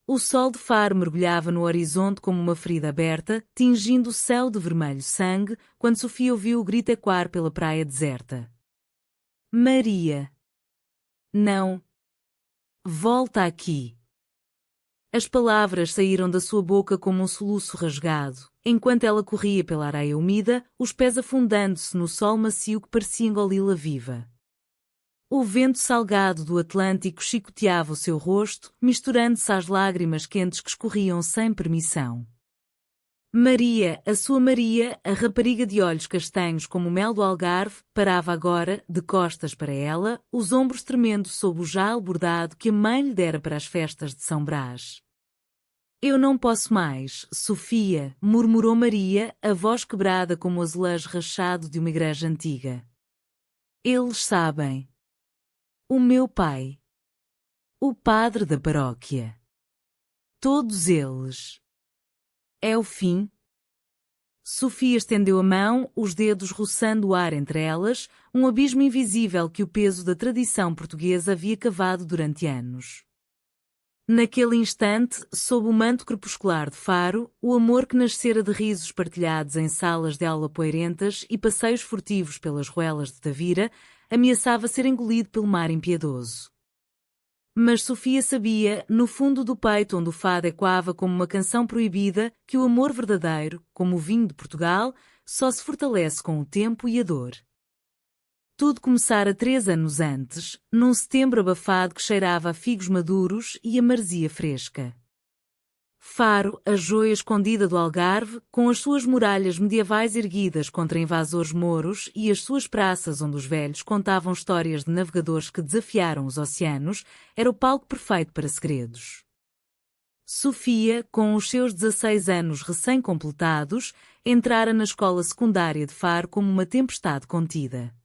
O sol de Faro mergulhava no horizonte como uma ferida aberta, tingindo o céu de vermelho sangue, quando Sofia ouviu o grito ecoar pela praia deserta. Maria! Não! Volta aqui! As palavras saíram da sua boca como um soluço rasgado, enquanto ela corria pela areia úmida, os pés afundando-se no sol macio que parecia engoli-la viva. O vento salgado do Atlântico chicoteava o seu rosto, misturando-se às lágrimas quentes que escorriam sem permissão. Maria, a sua Maria, a rapariga de olhos castanhos como o mel do Algarve, parava agora, de costas para ela, os ombros tremendo sob o jale bordado que a mãe lhe dera para as festas de São Brás. Eu não posso mais, Sofia, murmurou Maria, a voz quebrada como o azulejo rachado de uma igreja antiga. Eles sabem. O meu pai. O padre da paróquia. Todos eles. É o fim? Sofia estendeu a mão, os dedos roçando o ar entre elas, um abismo invisível que o peso da tradição portuguesa havia cavado durante anos. Naquele instante, sob o manto crepuscular de Faro, o amor que nascera de risos partilhados em salas de aula poeirentas e passeios furtivos pelas ruelas de Tavira, ameaçava ser engolido pelo mar impiedoso. Mas Sofia sabia, no fundo do peito onde o fado ecoava como uma canção proibida, que o amor verdadeiro, como o vinho de Portugal, só se fortalece com o tempo e a dor. Tudo começara 3 anos antes, num setembro abafado que cheirava a figos maduros e a maresia fresca. Faro, a joia escondida do Algarve, com as suas muralhas medievais erguidas contra invasores mouros e as suas praças onde os velhos contavam histórias de navegadores que desafiaram os oceanos, era o palco perfeito para segredos. Sofia, com os seus 16 anos recém-completados, entrara na escola secundária de Faro como uma tempestade contida.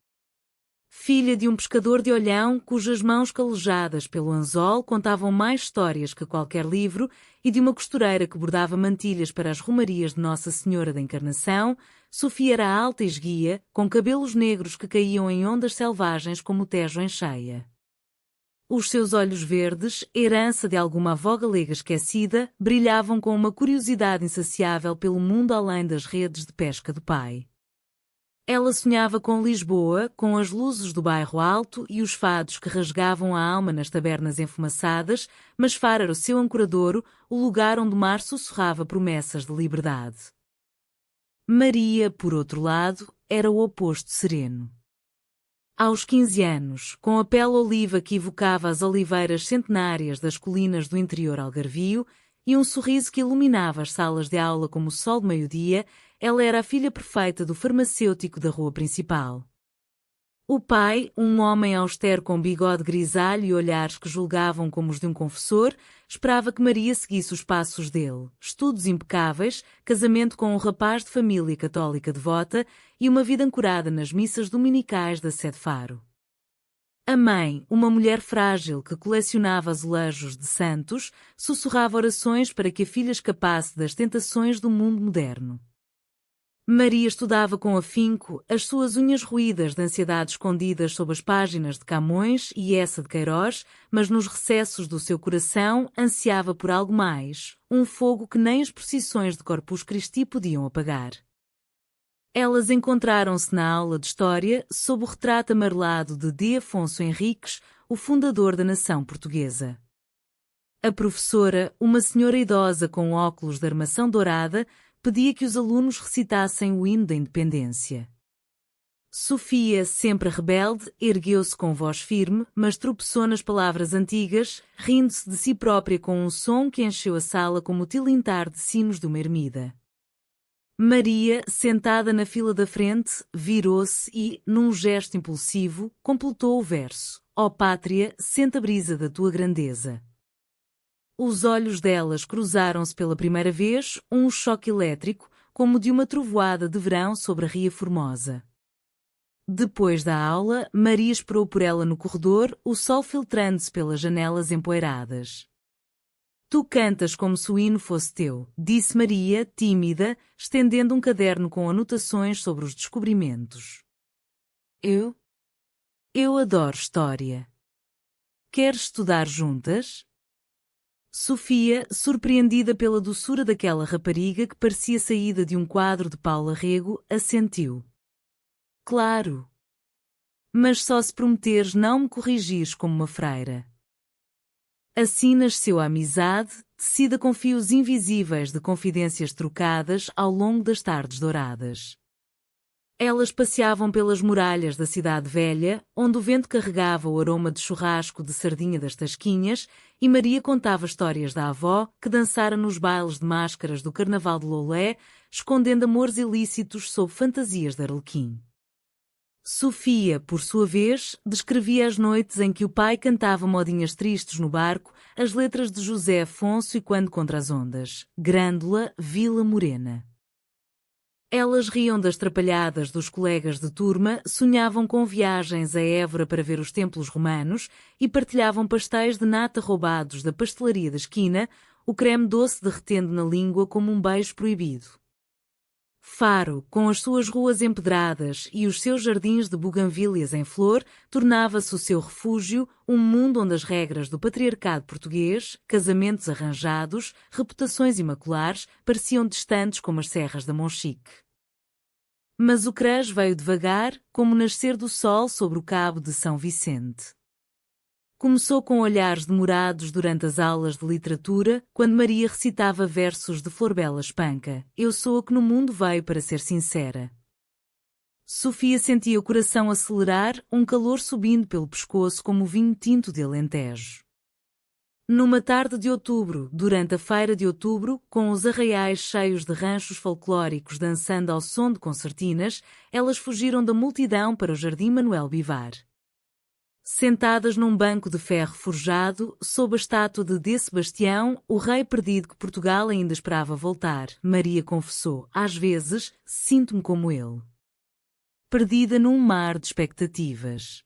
Filha de um pescador de Olhão, cujas mãos calejadas pelo anzol contavam mais histórias que qualquer livro, e de uma costureira que bordava mantilhas para as romarias de Nossa Senhora da Encarnação, Sofia era alta e esguia, com cabelos negros que caíam em ondas selvagens como o Tejo em cheia. Os seus olhos verdes, herança de alguma avó galega esquecida, brilhavam com uma curiosidade insaciável pelo mundo além das redes de pesca do pai. Ela sonhava com Lisboa, com as luzes do bairro alto e os fados que rasgavam a alma nas tabernas enfumaçadas, mas Faro era o seu ancoradouro, o lugar onde o mar sussurrava promessas de liberdade. Maria, por outro lado, era o oposto sereno. Aos 15 anos, com a pele oliva que evocava as oliveiras centenárias das colinas do interior algarvio e um sorriso que iluminava as salas de aula como o sol de meio-dia, ela era a filha perfeita do farmacêutico da rua principal. O pai, um homem austero com bigode grisalho e olhares que julgavam como os de um confessor, esperava que Maria seguisse os passos dele, estudos impecáveis, casamento com um rapaz de família católica devota e uma vida ancorada nas missas dominicais da Sé de Faro. A mãe, uma mulher frágil que colecionava azulejos de santos, sussurrava orações para que a filha escapasse das tentações do mundo moderno. Maria estudava com afinco, as suas unhas roídas de ansiedade escondidas sob as páginas de Camões e Eça de Queiroz, mas nos recessos do seu coração ansiava por algo mais, um fogo que nem as procissões de Corpus Christi podiam apagar. Elas encontraram-se na aula de História sob o retrato amarelado de D. Afonso Henriques, o fundador da nação portuguesa. A professora, uma senhora idosa com óculos de armação dourada, pedia que os alunos recitassem o hino da independência. Sofia, sempre rebelde, ergueu-se com voz firme, mas tropeçou nas palavras antigas, rindo-se de si própria com um som que encheu a sala como o tilintar de sinos de uma ermida. Maria, sentada na fila da frente, virou-se e, num gesto impulsivo, completou o verso: Ó pátria, sente a brisa da tua grandeza. Os olhos delas cruzaram-se pela primeira vez, um choque elétrico, como de uma trovoada de verão sobre a Ria Formosa. Depois da aula, Maria esperou por ela no corredor, o sol filtrando-se pelas janelas empoeiradas. Tu cantas como se o hino fosse teu, disse Maria, tímida, estendendo um caderno com anotações sobre os descobrimentos. Eu adoro história. Queres estudar juntas? Sofia, surpreendida pela doçura daquela rapariga que parecia saída de um quadro de Paula Rego, assentiu. Claro. Mas só se prometeres não me corrigires como uma freira. Assim nasceu a amizade, tecida com fios invisíveis de confidências trocadas ao longo das tardes douradas. Elas passeavam pelas muralhas da cidade velha, onde o vento carregava o aroma de churrasco de sardinha das tasquinhas, e Maria contava histórias da avó, que dançara nos bailes de máscaras do Carnaval de Loulé, escondendo amores ilícitos sob fantasias de Arlequim. Sofia, por sua vez, descrevia as noites em que o pai cantava modinhas tristes no barco, as letras de José Afonso e Quando contra as ondas, Grândola, Vila Morena. Elas riam das trapalhadas dos colegas de turma, sonhavam com viagens a Évora para ver os templos romanos e partilhavam pastéis de nata roubados da pastelaria da esquina, o creme doce derretendo na língua como um beijo proibido. Faro, com as suas ruas empedradas e os seus jardins de buganvílias em flor, tornava-se o seu refúgio, um mundo onde as regras do patriarcado português, casamentos arranjados, reputações imaculares, pareciam distantes como as serras da Monchique. Mas o crush veio devagar, como o nascer do sol sobre o cabo de São Vicente. Começou com olhares demorados durante as aulas de literatura, quando Maria recitava versos de Florbela Espanca. Eu sou a que no mundo veio para ser sincera. Sofia sentia o coração acelerar, um calor subindo pelo pescoço como o vinho tinto de Alentejo. Numa tarde de outubro, durante a feira de outubro, com os arraiais cheios de ranchos folclóricos dançando ao som de concertinas, elas fugiram da multidão para o Jardim Manuel Bivar. Sentadas num banco de ferro forjado, sob a estátua de Sebastião, o rei perdido que Portugal ainda esperava voltar, Maria confessou, às vezes, sinto-me como ele. Perdida num mar de expectativas.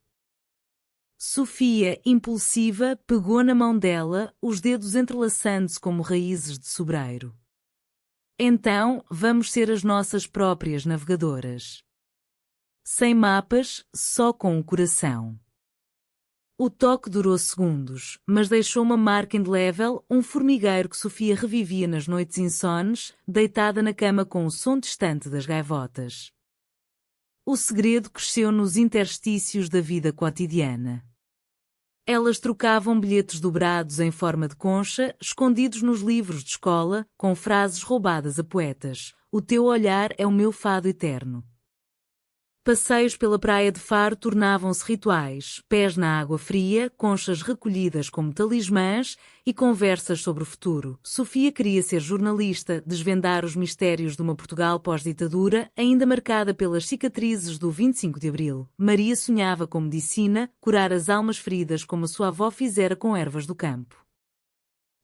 Sofia, impulsiva, pegou na mão dela, os dedos entrelaçando-se como raízes de sobreiro. Então, vamos ser as nossas próprias navegadoras. Sem mapas, só com o coração. O toque durou segundos, mas deixou uma marca indelével, um formigueiro que Sofia revivia nas noites insones, deitada na cama com o som distante das gaivotas. O segredo cresceu nos interstícios da vida cotidiana. Elas trocavam bilhetes dobrados em forma de concha, escondidos nos livros de escola, com frases roubadas a poetas. O teu olhar é o meu fado eterno. Passeios pela praia de Faro tornavam-se rituais, pés na água fria, conchas recolhidas como talismãs e conversas sobre o futuro. Sofia queria ser jornalista, desvendar os mistérios de uma Portugal pós-ditadura, ainda marcada pelas cicatrizes do 25 de Abril. Maria sonhava com medicina, curar as almas feridas como a sua avó fizera com ervas do campo.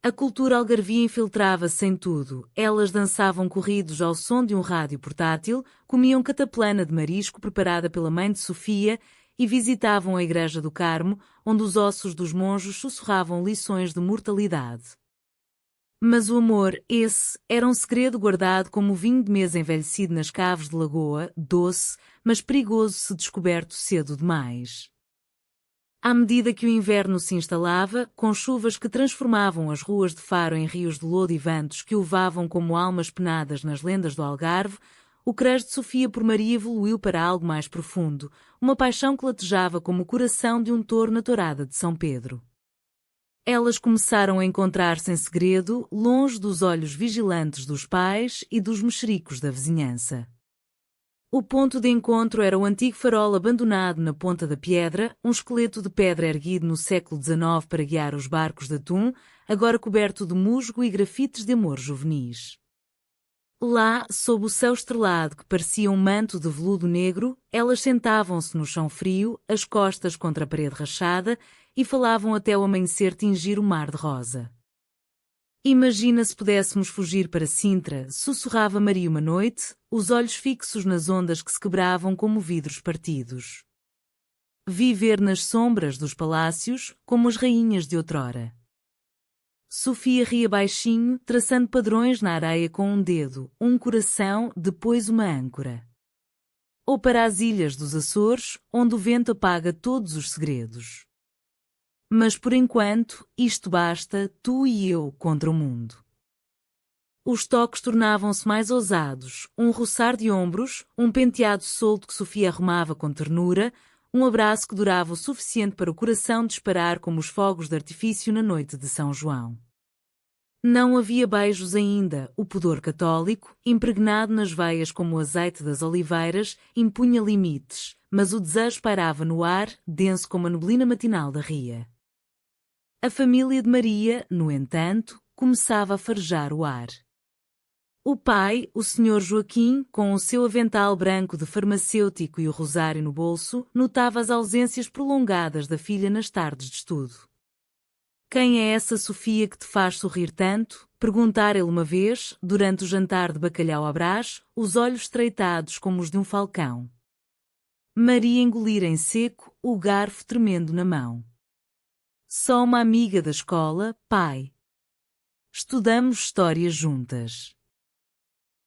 A cultura algarvia infiltrava-se em tudo. Elas dançavam corridos ao som de um rádio portátil, comiam cataplana de marisco preparada pela mãe de Sofia e visitavam a Igreja do Carmo, onde os ossos dos monjos sussurravam lições de mortalidade. Mas o amor, esse, era um segredo guardado como o vinho de mesa envelhecido nas caves de lagoa, doce, mas perigoso se descoberto cedo demais. À medida que o inverno se instalava, com chuvas que transformavam as ruas de Faro em rios de lodo e ventos que o levavam como almas penadas nas lendas do Algarve, o crush de Sofia por Maria evoluiu para algo mais profundo, uma paixão que latejava como o coração de um touro na tourada de São Pedro. Elas começaram a encontrar-se em segredo, longe dos olhos vigilantes dos pais e dos mexericos da vizinhança. O ponto de encontro era o antigo farol abandonado na Ponta da Piedra, um esqueleto de pedra erguido no século XIX para guiar os barcos de atum, agora coberto de musgo e grafites de amor juvenis. Lá, sob o céu estrelado que parecia um manto de veludo negro, elas sentavam-se no chão frio, as costas contra a parede rachada, e falavam até o amanhecer tingir o mar de rosa. Imagina se pudéssemos fugir para Sintra, sussurrava Maria uma noite, os olhos fixos nas ondas que se quebravam como vidros partidos. Viver nas sombras dos palácios, como as rainhas de outrora. Sofia ria baixinho, traçando padrões na areia com um dedo, um coração, depois uma âncora. Ou para as ilhas dos Açores, onde o vento apaga todos os segredos. Mas por enquanto, isto basta, tu e eu contra o mundo. Os toques tornavam-se mais ousados, um roçar de ombros, um penteado solto que Sofia arrumava com ternura, um abraço que durava o suficiente para o coração disparar como os fogos de artifício na noite de São João. Não havia beijos ainda, o pudor católico, impregnado nas veias como o azeite das oliveiras, impunha limites, mas o desejo pairava no ar, denso como a neblina matinal da ria. A família de Maria, no entanto, começava a farejar o ar. O pai, o Sr. Joaquim, com o seu avental branco de farmacêutico e o rosário no bolso, notava as ausências prolongadas da filha nas tardes de estudo. Quem é essa Sofia que te faz sorrir tanto? Perguntara ele uma vez, durante o jantar de bacalhau à Brás, os olhos estreitados como os de um falcão. Maria engolira em seco, o garfo tremendo na mão. Só uma amiga da escola, pai. Estudamos história juntas.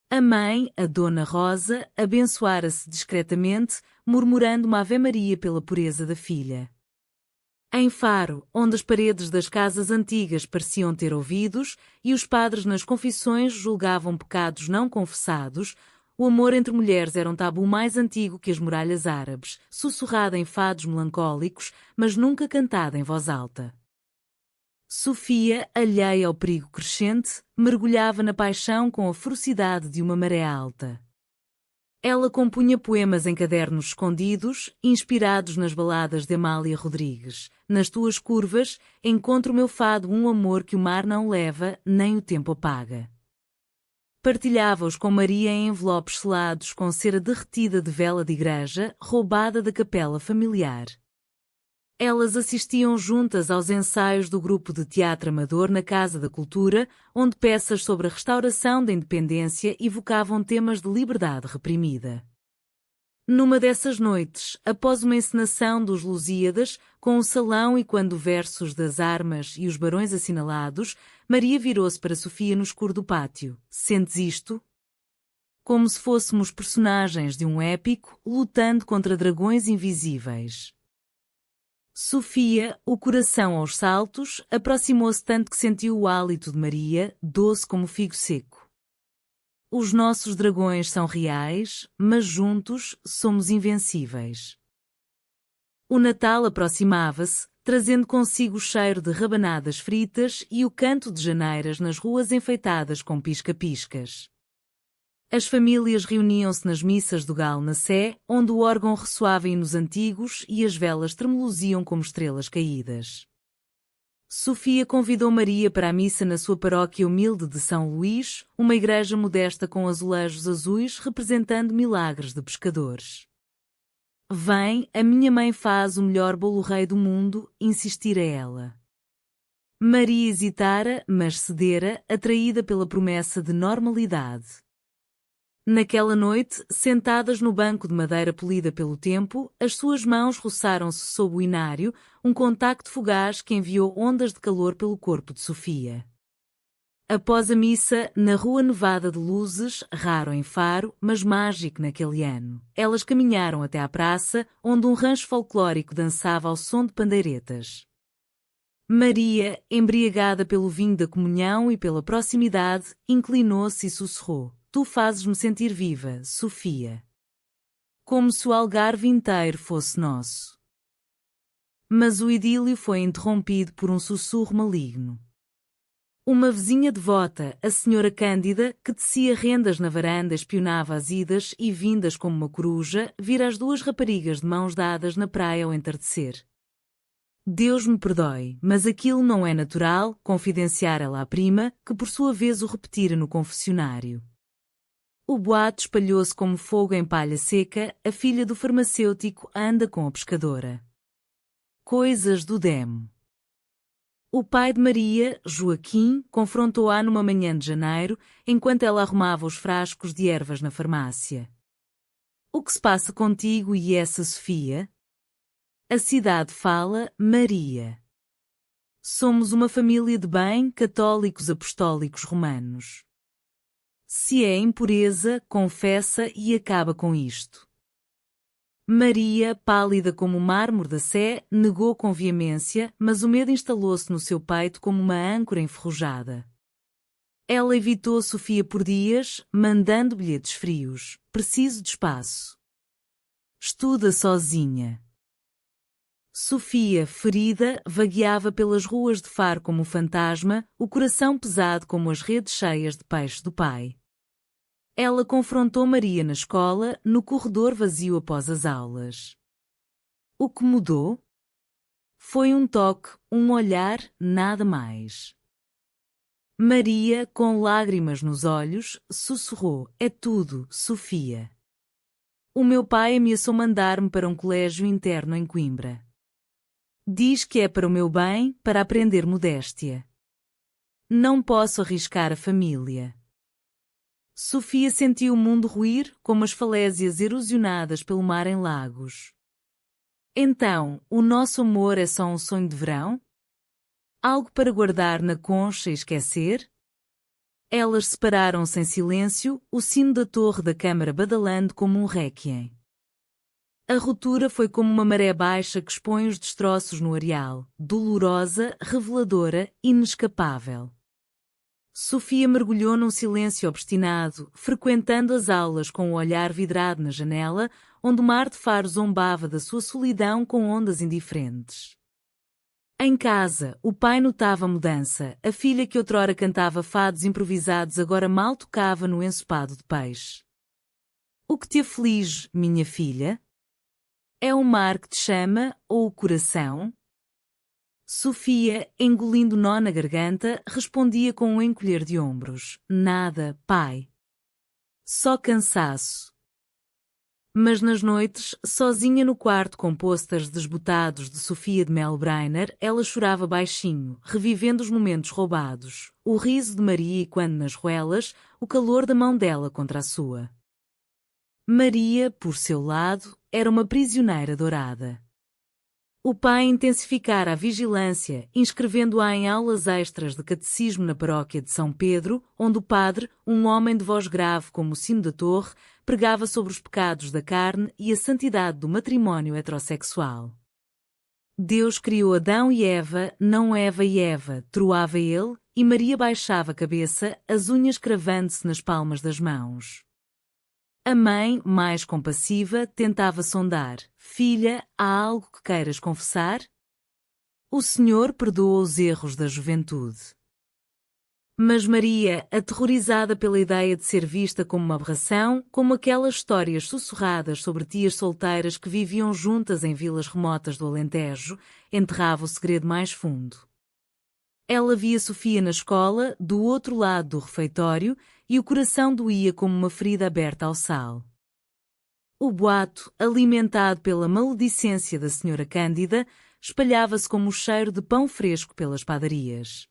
A mãe, a Dona Rosa, abençoara-se discretamente, murmurando uma Ave-Maria pela pureza da filha. Em Faro, onde as paredes das casas antigas pareciam ter ouvidos e os padres nas confissões julgavam pecados não confessados, o amor entre mulheres era um tabu mais antigo que as muralhas árabes, sussurrado em fados melancólicos, mas nunca cantado em voz alta. Sofia, alheia ao perigo crescente, mergulhava na paixão com a ferocidade de uma maré alta. Ela compunha poemas em cadernos escondidos, inspirados nas baladas de Amália Rodrigues. Nas tuas curvas, encontro o meu fado, um amor que o mar não leva, nem o tempo apaga. Partilhava-os com Maria em envelopes selados com cera derretida de vela de igreja, roubada da capela familiar. Elas assistiam juntas aos ensaios do grupo de teatro amador na Casa da Cultura, onde peças sobre a restauração da independência evocavam temas de liberdade reprimida. Numa dessas noites, após uma encenação dos Lusíadas, com o salão e quando versos das armas e os barões assinalados, Maria virou-se para Sofia no escuro do pátio. Sentes isto? Como se fôssemos personagens de um épico, lutando contra dragões invisíveis. Sofia, o coração aos saltos, aproximou-se tanto que sentiu o hálito de Maria, doce como figo seco. Os nossos dragões são reais, mas juntos somos invencíveis. O Natal aproximava-se, trazendo consigo o cheiro de rabanadas fritas e o canto de janeiras nas ruas enfeitadas com pisca-piscas. As famílias reuniam-se nas missas do Galo na Sé, onde o órgão ressoava hinos antigos e as velas tremeluziam como estrelas caídas. Sofia convidou Maria para a missa na sua paróquia humilde de São Luís, uma igreja modesta com azulejos azuis representando milagres de pescadores. Vem, a minha mãe faz o melhor bolo rei do mundo, insistira ela. Maria hesitara, mas cedera, atraída pela promessa de normalidade. Naquela noite, sentadas no banco de madeira polida pelo tempo, as suas mãos roçaram-se sob o inário, um contacto fugaz que enviou ondas de calor pelo corpo de Sofia. Após a missa, na Rua Nevada de Luzes, raro em Faro, mas mágico naquele ano, elas caminharam até à praça, onde um rancho folclórico dançava ao som de pandeiretas. Maria, embriagada pelo vinho da comunhão e pela proximidade, inclinou-se e sussurrou. Tu fazes-me sentir viva, Sofia. Como se o Algarve inteiro fosse nosso. Mas o idílio foi interrompido por um sussurro maligno. Uma vizinha devota, a senhora Cândida, que tecia rendas na varanda, espionava as idas e vindas como uma coruja, vira as duas raparigas de mãos dadas na praia ao entardecer. Deus me perdoe, mas aquilo não é natural, confidenciara ela à prima, que por sua vez o repetira no confessionário. O boato espalhou-se como fogo em palha seca, a filha do farmacêutico anda com a pescadora. Coisas do demo. O pai de Maria, Joaquim, confrontou-a numa manhã de janeiro, enquanto ela arrumava os frascos de ervas na farmácia. O que se passa contigo e essa Sofia? A cidade fala, Maria. Somos uma família de bem, católicos apostólicos romanos. Se é impureza, confessa e acaba com isto. Maria, pálida como o mármore da Sé, negou com veemência, mas o medo instalou-se no seu peito como uma âncora enferrujada. Ela evitou Sofia por dias, mandando bilhetes frios. Preciso de espaço. Estuda sozinha. Sofia, ferida, vagueava pelas ruas de Faro como um fantasma, o coração pesado como as redes cheias de peixe do pai. Ela confrontou Maria na escola, no corredor vazio após as aulas. O que mudou? Foi um toque, um olhar, nada mais. Maria, com lágrimas nos olhos, sussurrou: "É tudo, Sofia. O meu pai ameaçou mandar-me para um colégio interno em Coimbra. Diz que é para o meu bem, para aprender modéstia. Não posso arriscar a família." Sofia sentiu o mundo ruir, como as falésias erosionadas pelo mar em lagos. Então, o nosso amor é só um sonho de verão? Algo para guardar na concha e esquecer? Elas separaram-se em silêncio, o sino da torre da câmara badalando como um réquiem. A ruptura foi como uma maré baixa que expõe os destroços no areal, dolorosa, reveladora, inescapável. Sofia mergulhou num silêncio obstinado, frequentando as aulas com o olhar vidrado na janela, onde o mar de Faro zombava da sua solidão com ondas indiferentes. Em casa, o pai notava a mudança, a filha que outrora cantava fados improvisados agora mal tocava no ensopado de peixe. "O que te aflige, minha filha? É o mar que te chama, ou o coração?" Sofia, engolindo nó na garganta, respondia com um encolher de ombros: "Nada, pai. Só cansaço." Mas nas noites, sozinha no quarto com pôsteres desbotados de Sofia de Melbreiner, ela chorava baixinho, revivendo os momentos roubados, o riso de Maria e quando nas ruelas, o calor da mão dela contra a sua. Maria, por seu lado, era uma prisioneira dourada. O pai intensificara a vigilância, inscrevendo-a em aulas extras de catecismo na paróquia de São Pedro, onde o padre, um homem de voz grave como o sino da torre, pregava sobre os pecados da carne e a santidade do matrimónio heterossexual. "Deus criou Adão e Eva, não Eva e Eva", troava ele, e Maria baixava a cabeça, as unhas cravando-se nas palmas das mãos. A mãe, mais compassiva, tentava sondar: "Filha, há algo que queiras confessar?" O Senhor perdoa os erros da juventude. Mas Maria, aterrorizada pela ideia de ser vista como uma aberração, como aquelas histórias sussurradas sobre tias solteiras que viviam juntas em vilas remotas do Alentejo, enterrava o segredo mais fundo. Ela via Sofia na escola, do outro lado do refeitório, e o coração doía como uma ferida aberta ao sal. O boato, alimentado pela maledicência da senhora Cândida, espalhava-se como o cheiro de pão fresco pelas padarias.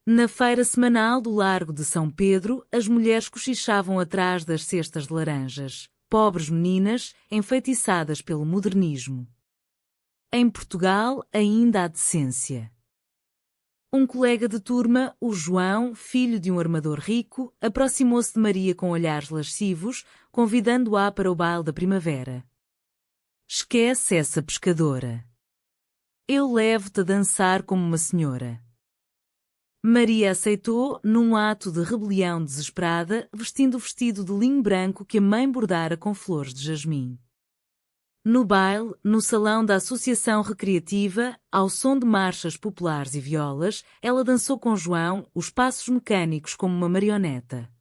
Na feira semanal do Largo de São Pedro, as mulheres cochichavam atrás das cestas de laranjas, pobres meninas, enfeitiçadas pelo modernismo. Em Portugal ainda há decência. Um colega de turma, o João, filho de um armador rico, aproximou-se de Maria com olhares lascivos, convidando-a para o baile da primavera. "Esquece essa pescadora. Eu levo-te a dançar como uma senhora." Maria aceitou, num ato de rebelião desesperada, vestindo o vestido de linho branco que a mãe bordara com flores de jasmim. No baile, no salão da Associação Recreativa, ao som de marchas populares e violas, ela dançou com João, os passos mecânicos como uma marioneta.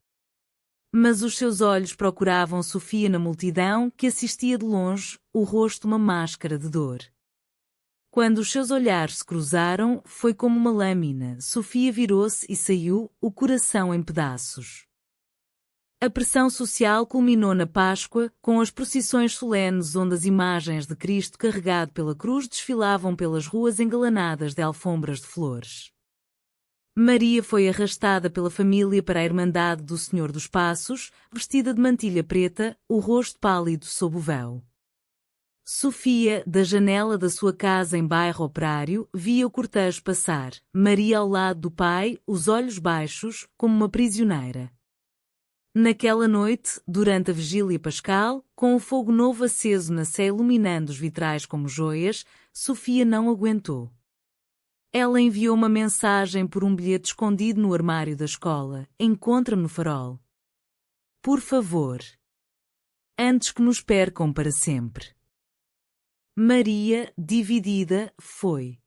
Mas os seus olhos procuravam Sofia na multidão que assistia de longe, o rosto uma máscara de dor. Quando os seus olhares se cruzaram, foi como uma lâmina. Sofia virou-se e saiu, o coração em pedaços. A pressão social culminou na Páscoa, com as procissões solenes onde as imagens de Cristo carregado pela cruz desfilavam pelas ruas engalanadas de alfombras de flores. Maria foi arrastada pela família para a Irmandade do Senhor dos Passos, vestida de mantilha preta, o rosto pálido sob o véu. Sofia, da janela da sua casa em bairro Operário, via o cortejo passar, Maria ao lado do pai, os olhos baixos, como uma prisioneira. Naquela noite, durante a vigília pascal, com o fogo novo aceso na sé iluminando os vitrais como joias, Sofia não aguentou. Ela enviou uma mensagem por um bilhete escondido no armário da escola: encontra-me no farol. Por favor. Antes que nos percam para sempre. Maria, dividida, foi.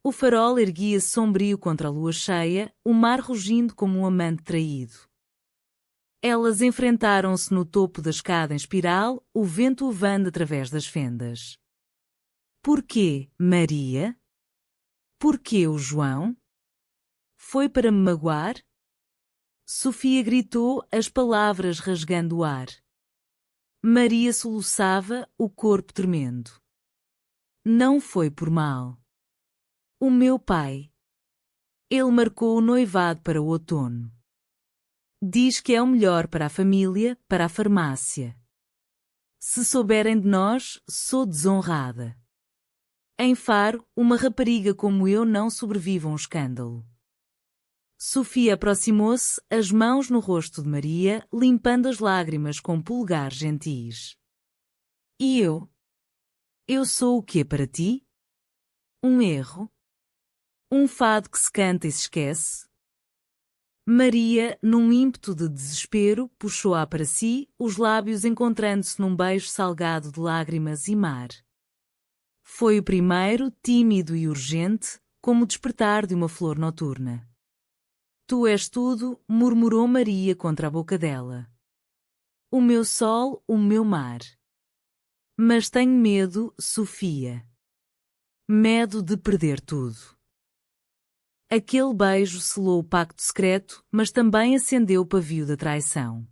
O farol erguia-se sombrio contra a lua cheia, o mar rugindo como um amante traído. Elas enfrentaram-se no topo da escada em espiral, o vento uvando através das fendas. Porquê, Maria? Porquê o João? Foi para me magoar? Sofia gritou, as palavras rasgando o ar. Maria soluçava, o corpo tremendo. Não foi por mal. O meu pai. Ele marcou o noivado para o outono. Diz que é o melhor para a família, para a farmácia. Se souberem de nós, sou desonrada. Em Faro, uma rapariga como eu não sobrevive a um escândalo. Sofia aproximou-se, as mãos no rosto de Maria, limpando as lágrimas com polegares gentis. E eu? Eu sou o quê para ti? Um erro? Um fado que se canta e se esquece? Maria, num ímpeto de desespero, puxou-a para si, os lábios encontrando-se num beijo salgado de lágrimas e mar. Foi o primeiro, tímido e urgente, como o despertar de uma flor noturna. Tu és tudo, murmurou Maria contra a boca dela. O meu sol, o meu mar. Mas tenho medo, Sofia. Medo de perder tudo. Aquele beijo selou o pacto secreto, mas também acendeu o pavio da traição.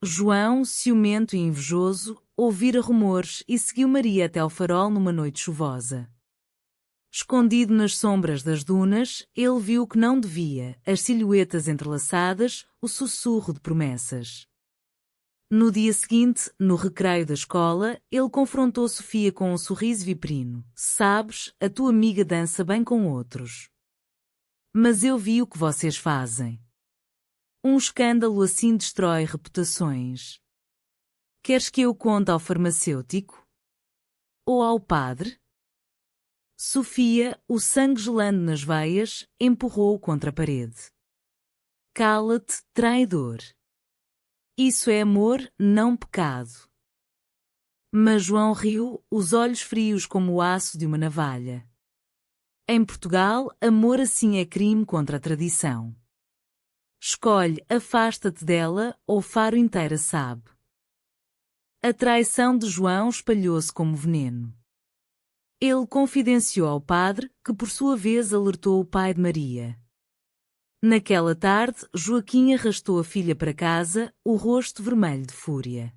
João, ciumento e invejoso, ouvira rumores e seguiu Maria até ao farol numa noite chuvosa. Escondido nas sombras das dunas, ele viu o que não devia, as silhuetas entrelaçadas, o sussurro de promessas. No dia seguinte, no recreio da escola, ele confrontou Sofia com um sorriso viprino. Sabes, a tua amiga dança bem com outros. Mas eu vi o que vocês fazem. Um escândalo assim destrói reputações. Queres que eu conte ao farmacêutico? Ou ao padre? Sofia, o sangue gelando nas veias, empurrou-o contra a parede. Cala-te, traidor. Isso é amor, não pecado. Mas João riu, os olhos frios como o aço de uma navalha. Em Portugal, amor assim é crime contra a tradição. Escolhe, afasta-te dela, ou Faro inteira sabe. A traição de João espalhou-se como veneno. Ele confidenciou ao padre, que por sua vez alertou o pai de Maria. Naquela tarde, Joaquim arrastou a filha para casa, o rosto vermelho de fúria.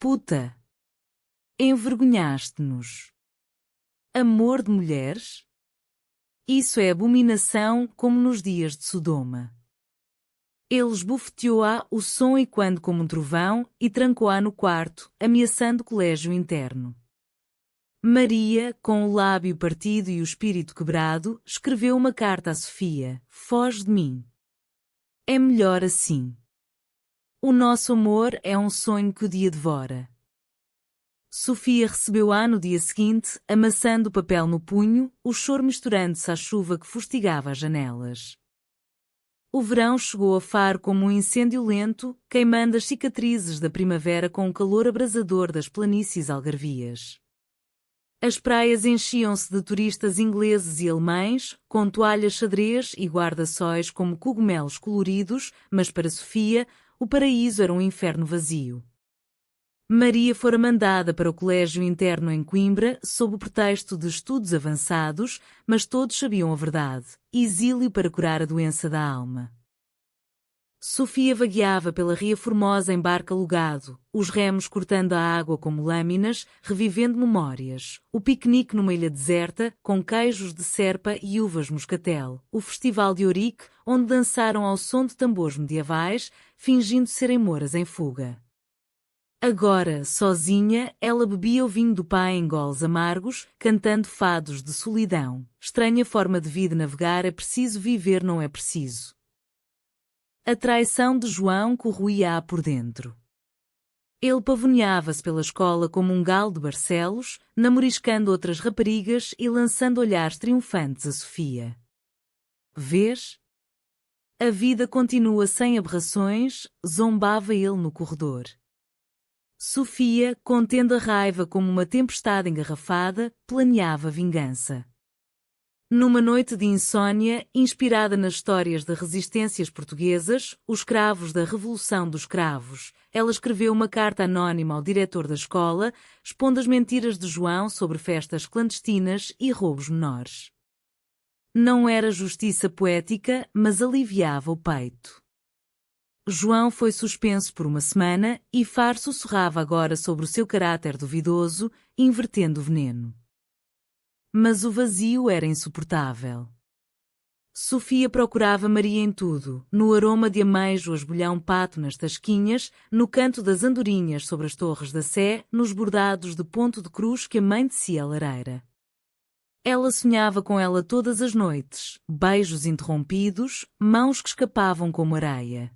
Puta! Envergonhaste-nos. Amor de mulheres? Isso é abominação como nos dias de Sodoma. Ele esbofeteou-a o som ecoando como um trovão e trancou-a no quarto, ameaçando o colégio interno. Maria, com o lábio partido e o espírito quebrado, escreveu uma carta a Sofia: foge de mim. É melhor assim. O nosso amor é um sonho que o dia devora. Sofia recebeu-a no dia seguinte, amassando o papel no punho, o choro misturando-se à chuva que fustigava as janelas. O verão chegou a Faro como um incêndio lento, queimando as cicatrizes da primavera com o calor abrasador das planícies algarvias. As praias enchiam-se de turistas ingleses e alemães, com toalhas xadrez e guarda-sóis como cogumelos coloridos, mas para Sofia, o paraíso era um inferno vazio. Maria fora mandada para o colégio interno em Coimbra, sob o pretexto de estudos avançados, mas todos sabiam a verdade: exílio para curar a doença da alma. Sofia vagueava pela Ria Formosa em barco alugado, os remos cortando a água como lâminas, revivendo memórias. O piquenique numa ilha deserta, com queijos de serpa e uvas moscatel. O festival de Ourique, onde dançaram ao som de tambores medievais, fingindo serem mouras em fuga. Agora, sozinha, ela bebia o vinho do pai em goles amargos, cantando fados de solidão. Estranha forma de vida navegar, é preciso viver, não é preciso. A traição de João corroía-a por dentro. Ele pavoneava-se pela escola como um galo de Barcelos, namoriscando outras raparigas e lançando olhares triunfantes a Sofia. Vês? A vida continua sem aberrações, zombava ele no corredor. Sofia, contendo a raiva como uma tempestade engarrafada, planeava vingança. Numa noite de insônia, inspirada nas histórias de resistências portuguesas, os cravos da Revolução dos Cravos, ela escreveu uma carta anónima ao diretor da escola, expondo as mentiras de João sobre festas clandestinas e roubos menores. Não era justiça poética, mas aliviava o peito. João foi suspenso por uma semana e Faro sussurrava agora sobre o seu caráter duvidoso, invertendo o veneno. Mas o vazio era insuportável. Sofia procurava Maria em tudo, no aroma de ameijo a esbulhar um pato nas tasquinhas, no canto das andorinhas sobre as torres da Sé, nos bordados de ponto de cruz que a mãe tecia à lareira. Ela sonhava com ela todas as noites, beijos interrompidos, mãos que escapavam como areia.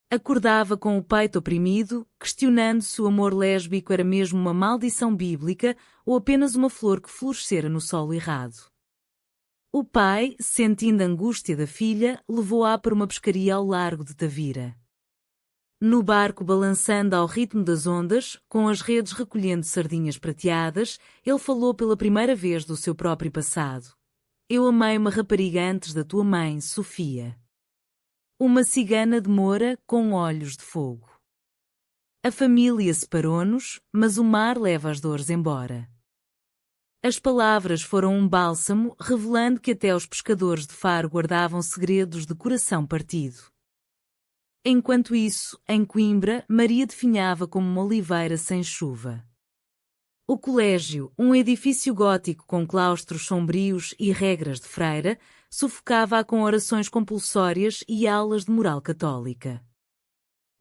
Acordava com o peito oprimido, questionando se o amor lésbico era mesmo uma maldição bíblica ou apenas uma flor que florescera no solo errado. O pai, sentindo a angústia da filha, levou-a para uma pescaria ao largo de Tavira. No barco balançando ao ritmo das ondas, com as redes recolhendo sardinhas prateadas, ele falou pela primeira vez do seu próprio passado. Eu amei uma rapariga antes da tua mãe, Sofia. Uma cigana de Moura com olhos de fogo. A família separou-nos, mas o mar leva as dores embora. As palavras foram um bálsamo, revelando que até os pescadores de Faro guardavam segredos de coração partido. Enquanto isso, em Coimbra, Maria definhava como uma oliveira sem chuva. O colégio, um edifício gótico com claustros sombrios e regras de freira, sufocava-a com orações compulsórias e aulas de moral católica.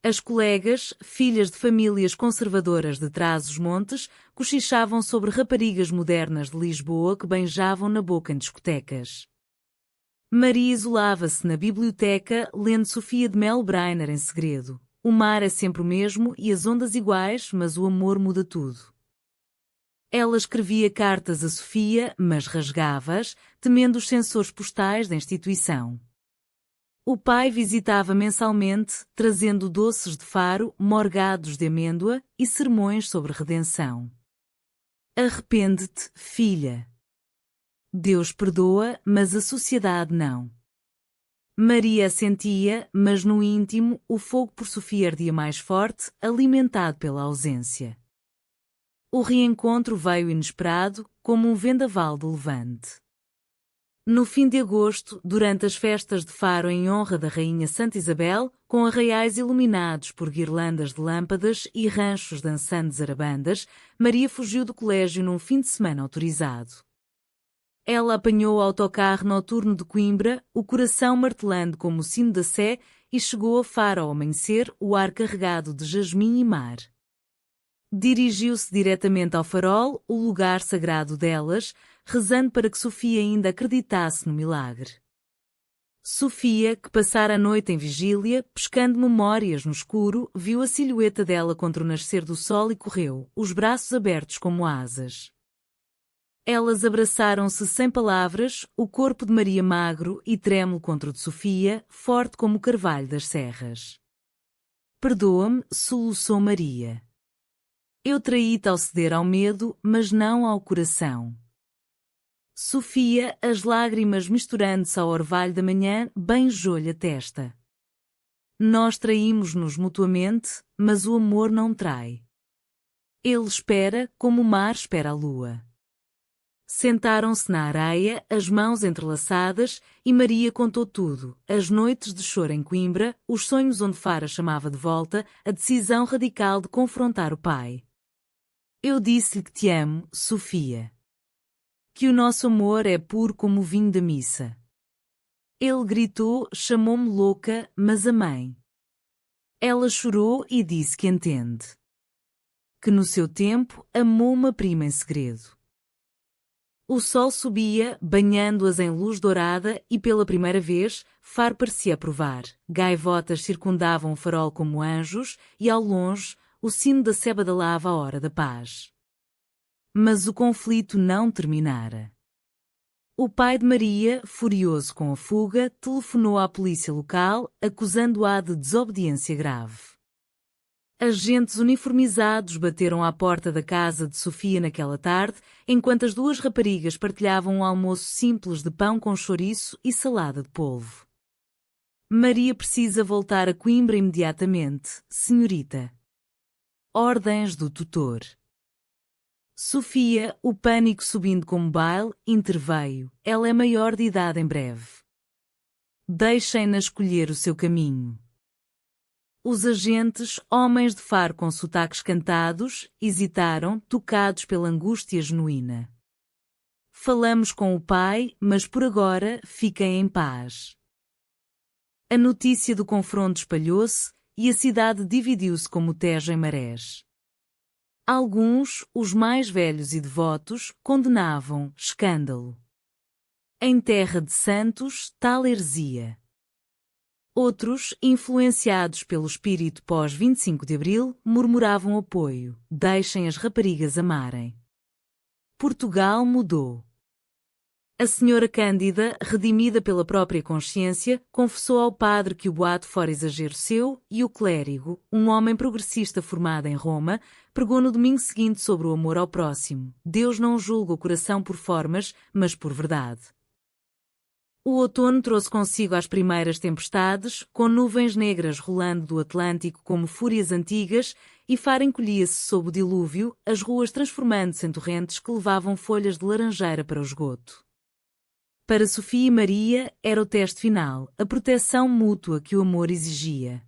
As colegas, filhas de famílias conservadoras de Trás-os-Montes, cochichavam sobre raparigas modernas de Lisboa que beijavam na boca em discotecas. Maria isolava-se na biblioteca, lendo Sofia de Melbrenner em segredo. O mar é sempre o mesmo e as ondas iguais, mas o amor muda tudo. Ela escrevia cartas a Sofia, mas rasgava-as, temendo os censores postais da instituição. O pai visitava mensalmente, trazendo doces de Faro, morgados de amêndoa e sermões sobre redenção. Arrepende-te, filha. Deus perdoa, mas a sociedade não. Maria sentia, mas no íntimo, o fogo por Sofia ardia mais forte, alimentado pela ausência. O reencontro veio inesperado, como um vendaval de levante. No fim de agosto, durante as festas de Faro em honra da Rainha Santa Isabel, com arraiais iluminados por guirlandas de lâmpadas e ranchos dançando zarabandas, Maria fugiu do colégio num fim de semana autorizado. Ela apanhou o autocarro noturno de Coimbra, o coração martelando como o sino da Sé, e chegou a Faro ao amanhecer, o ar carregado de jasmim e mar. Dirigiu-se diretamente ao farol, o lugar sagrado delas, rezando para que Sofia ainda acreditasse no milagre. Sofia, que passara a noite em vigília, pescando memórias no escuro, viu a silhueta dela contra o nascer do sol e correu, os braços abertos como asas. Elas abraçaram-se sem palavras, o corpo de Maria magro e trêmulo contra o de Sofia, forte como o carvalho das serras. Perdoa-me, soluçou Maria. Eu traí-te ao ceder ao medo, mas não ao coração. Sofia, as lágrimas misturando-se ao orvalho da manhã, beijou-lhe a testa. Nós traímos-nos mutuamente, mas o amor não trai. Ele espera, como o mar espera a lua. Sentaram-se na areia, as mãos entrelaçadas, e Maria contou tudo, as noites de choro em Coimbra, os sonhos onde Faro chamava de volta, a decisão radical de confrontar o pai. Eu disse-lhe que te amo, Sofia. Que o nosso amor é puro como o vinho da missa. Ele gritou, chamou-me louca, mas amei. Ela chorou e disse que entende. Que no seu tempo amou uma prima em segredo. O sol subia, banhando-as em luz dourada e pela primeira vez, Faro parecia provar. Gaivotas circundavam o farol como anjos e, ao longe, o sino da Sé badalava a hora da paz. Mas o conflito não terminara. O pai de Maria, furioso com a fuga, telefonou à polícia local, acusando-a de desobediência grave. Agentes uniformizados bateram à porta da casa de Sofia naquela tarde, enquanto as duas raparigas partilhavam um almoço simples de pão com chouriço e salada de polvo. Maria precisa voltar a Coimbra imediatamente, senhorita. Ordens do tutor. Sofia, o pânico subindo como baile, interveio. Ela é maior de idade em breve. Deixem-na escolher o seu caminho. Os agentes, homens de Faro com sotaques cantados, hesitaram, tocados pela angústia genuína. Falamos com o pai, mas por agora fiquem em paz. A notícia do confronto espalhou-se e a cidade dividiu-se como o Tejo em marés. Alguns, os mais velhos e devotos, condenavam escândalo. Em terra de santos, tal heresia. Outros, influenciados pelo espírito pós-25 de Abril, murmuravam apoio. Deixem as raparigas amarem. Portugal mudou. A senhora Cândida, redimida pela própria consciência, confessou ao padre que o boato fora exagero seu e o clérigo, um homem progressista formado em Roma, pregou no domingo seguinte sobre o amor ao próximo. Deus não julga o coração por formas, mas por verdade. O outono trouxe consigo as primeiras tempestades, com nuvens negras rolando do Atlântico como fúrias antigas, e Faro encolhia-se sob o dilúvio, as ruas transformando-se em torrentes que levavam folhas de laranjeira para o esgoto. Para Sofia e Maria, era o teste final, a proteção mútua que o amor exigia.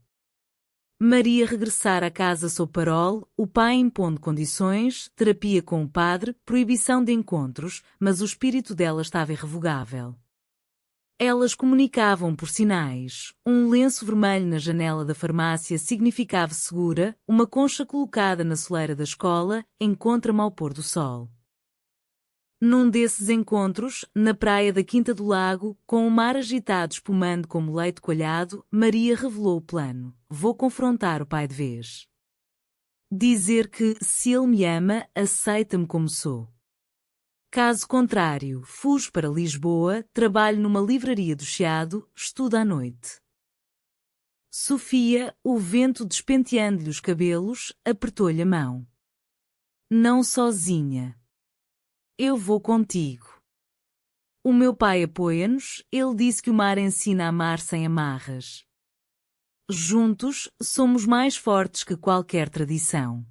Maria regressara a casa sob parol, o pai impondo condições, terapia com o padre, proibição de encontros, mas o espírito dela estava irrevogável. Elas comunicavam por sinais. Um lenço vermelho na janela da farmácia significava segura, uma concha colocada na soleira da escola, encontra-me ao pôr do sol. Num desses encontros, na praia da Quinta do Lago, com o mar agitado espumando como leite coalhado, Maria revelou o plano. Vou confrontar o pai de vez. Dizer que, se ele me ama, aceita-me como sou. Caso contrário, fujo para Lisboa, trabalho numa livraria do Chiado, estudo à noite. Sofia, o vento despenteando-lhe os cabelos, apertou-lhe a mão. Não sozinha. Eu vou contigo. O meu pai apoia-nos, ele disse que o mar ensina a amar sem amarras. Juntos, somos mais fortes que qualquer tradição.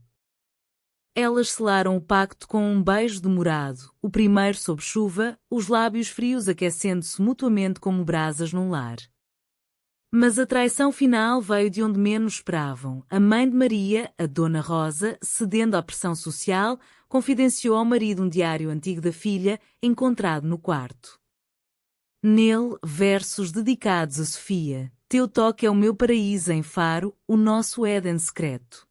Elas selaram o pacto com um beijo demorado, o primeiro sob chuva, os lábios frios aquecendo-se mutuamente como brasas num lar. Mas a traição final veio de onde menos esperavam. A mãe de Maria, a Dona Rosa, cedendo à pressão social, confidenciou ao marido um diário antigo da filha, encontrado no quarto. Nele, versos dedicados a Sofia. Teu toque é o meu paraíso em Faro, o nosso Éden secreto.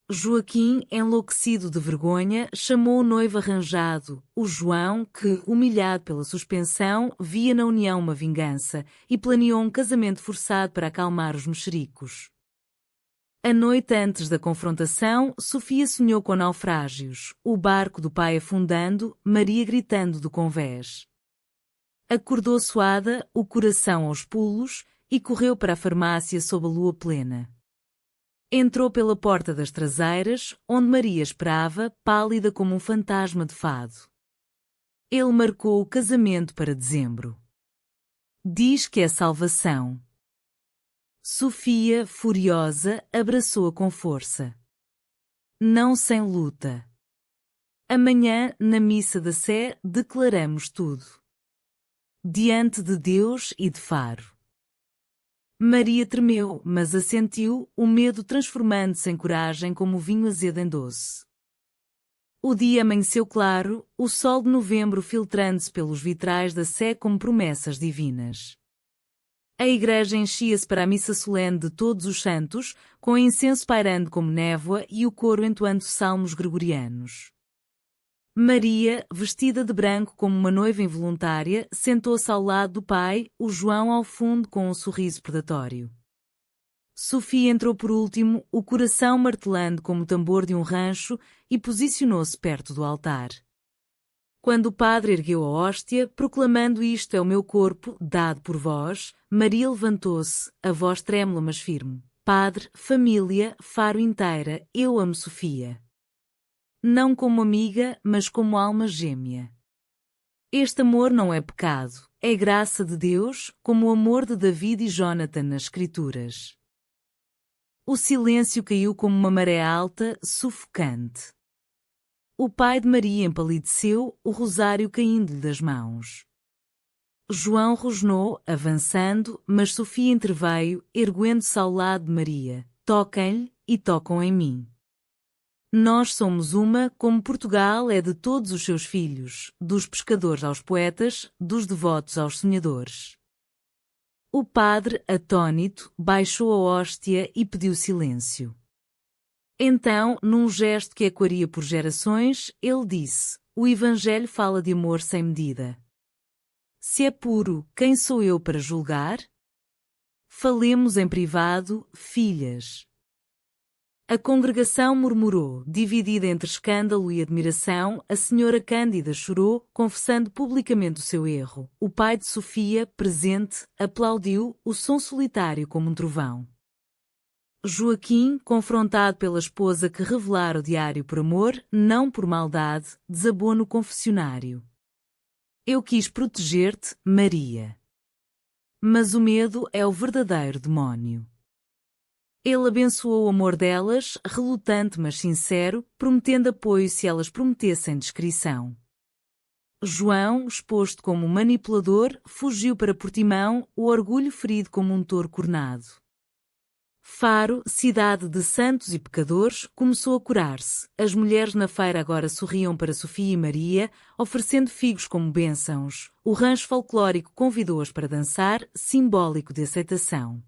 Joaquim, enlouquecido de vergonha, chamou o noivo arranjado, o João, que, humilhado pela suspensão, via na união uma vingança, e planeou um casamento forçado para acalmar os mexericos. A noite antes da confrontação, Sofia sonhou com naufrágios, o barco do pai afundando, Maria gritando do convés. Acordou suada, o coração aos pulos, e correu para a farmácia sob a lua plena. Entrou pela porta das traseiras, onde Maria esperava, pálida como um fantasma de fado. Ele marcou o casamento para dezembro. Diz que é salvação. Sofia, furiosa, abraçou-a com força. Não sem luta. Amanhã, na missa da Sé, declaramos tudo. Diante de Deus e de Faro. Maria tremeu, mas assentiu, o medo transformando-se em coragem como o vinho azedo em doce. O dia amanheceu claro, o sol de novembro filtrando-se pelos vitrais da Sé como promessas divinas. A igreja enchia-se para a missa solene de todos os santos, com incenso pairando como névoa e o coro entoando salmos gregorianos. Maria, vestida de branco como uma noiva involuntária, sentou-se ao lado do pai, o João ao fundo com um sorriso predatório. Sofia entrou por último, o coração martelando como o tambor de um rancho, e posicionou-se perto do altar. Quando o padre ergueu a hóstia, proclamando "Isto é o meu corpo, dado por vós", Maria levantou-se, a voz trêmula mas firme. "Padre, família, Faro inteira, eu amo Sofia. Não como amiga, mas como alma gêmea. Este amor não é pecado, é graça de Deus, como o amor de David e Jonathan nas Escrituras." O silêncio caiu como uma maré alta, sufocante. O pai de Maria empalideceu, o rosário caindo-lhe das mãos. João rosnou, avançando, mas Sofia interveio, erguendo-se ao lado de Maria. "Toquem-lhe e tocam em mim. Nós somos uma, como Portugal é de todos os seus filhos, dos pescadores aos poetas, dos devotos aos sonhadores." O padre, atônito, baixou a hóstia e pediu silêncio. Então, num gesto que ecoaria por gerações, ele disse: "O Evangelho fala de amor sem medida. Se é puro, quem sou eu para julgar? Falemos em privado, filhas." A congregação murmurou, dividida entre escândalo e admiração. A senhora Cândida chorou, confessando publicamente o seu erro. O pai de Sofia, presente, aplaudiu, o som solitário como um trovão. Joaquim, confrontado pela esposa que revelara o diário por amor, não por maldade, desabou no confessionário. "Eu quis proteger-te, Maria. Mas o medo é o verdadeiro demónio." Ele abençoou o amor delas, relutante mas sincero, prometendo apoio se elas prometessem discrição. João, exposto como manipulador, fugiu para Portimão, o orgulho ferido como um touro cornado. Faro, cidade de santos e pecadores, começou a curar-se. As mulheres na feira agora sorriam para Sofia e Maria, oferecendo figos como bênçãos. O rancho folclórico convidou-as para dançar, simbólico de aceitação.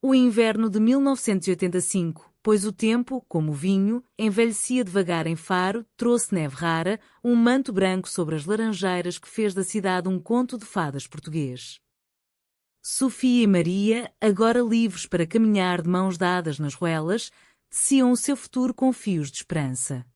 O inverno de 1985, pois o tempo, como o vinho, envelhecia devagar em Faro, trouxe neve rara, um manto branco sobre as laranjeiras que fez da cidade um conto de fadas português. Sofia e Maria, agora livres para caminhar de mãos dadas nas ruelas, teciam o seu futuro com fios de esperança.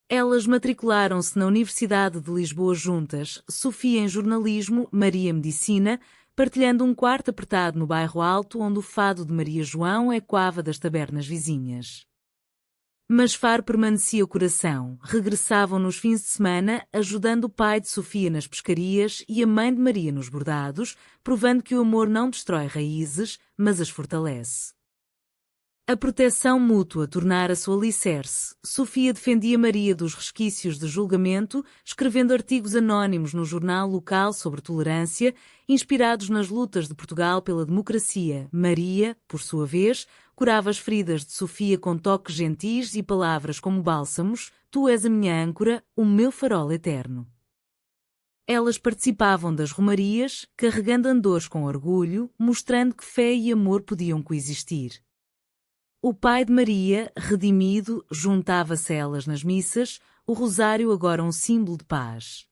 Elas matricularam-se na Universidade de Lisboa juntas, Sofia em jornalismo, Maria medicina, partilhando um quarto apertado no bairro Alto onde o fado de Maria João ecoava das tabernas vizinhas. Mas Faro permanecia o coração, regressavam nos fins de semana, ajudando o pai de Sofia nas pescarias e a mãe de Maria nos bordados, provando que o amor não destrói raízes, mas as fortalece. A proteção mútua tornara-se o alicerce. Sofia defendia Maria dos resquícios de julgamento, escrevendo artigos anónimos no jornal local sobre tolerância, inspirados nas lutas de Portugal pela democracia. Maria, por sua vez, curava as feridas de Sofia com toques gentis e palavras como bálsamos: "Tu és a minha âncora, o meu farol eterno." Elas participavam das romarias, carregando andores com orgulho, mostrando que fé e amor podiam coexistir. O pai de Maria, redimido, juntava-se a elas nas missas, o rosário agora um símbolo de paz.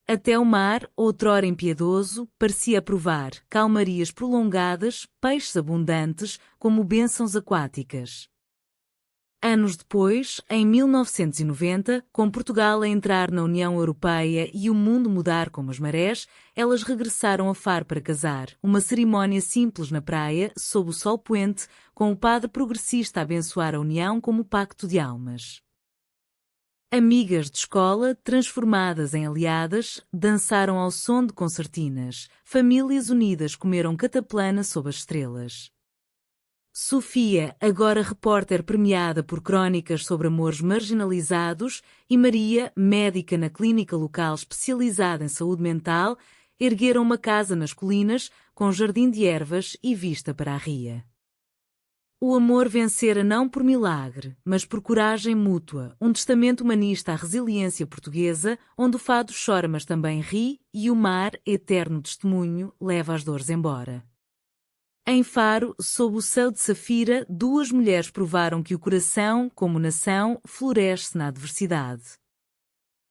Até o mar, outrora impiedoso, parecia provar calmarias prolongadas, peixes abundantes, como bênçãos aquáticas. Anos depois, em 1990, com Portugal a entrar na União Europeia e o mundo mudar como as marés, elas regressaram a Faro para casar, uma cerimónia simples na praia, sob o sol poente, com o padre progressista a abençoar a união como pacto de almas. Amigas de escola, transformadas em aliadas, dançaram ao som de concertinas, famílias unidas comeram cataplana sob as estrelas. Sofia, agora repórter premiada por crónicas sobre amores marginalizados, e Maria, médica na clínica local especializada em saúde mental, ergueram uma casa nas colinas, com jardim de ervas e vista para a ria. O amor vencera não por milagre, mas por coragem mútua, um testamento humanista à resiliência portuguesa, onde o fado chora mas também ri, e o mar, eterno testemunho, leva as dores embora. Em Faro, sob o céu de safira, duas mulheres provaram que o coração, como nação, floresce na adversidade.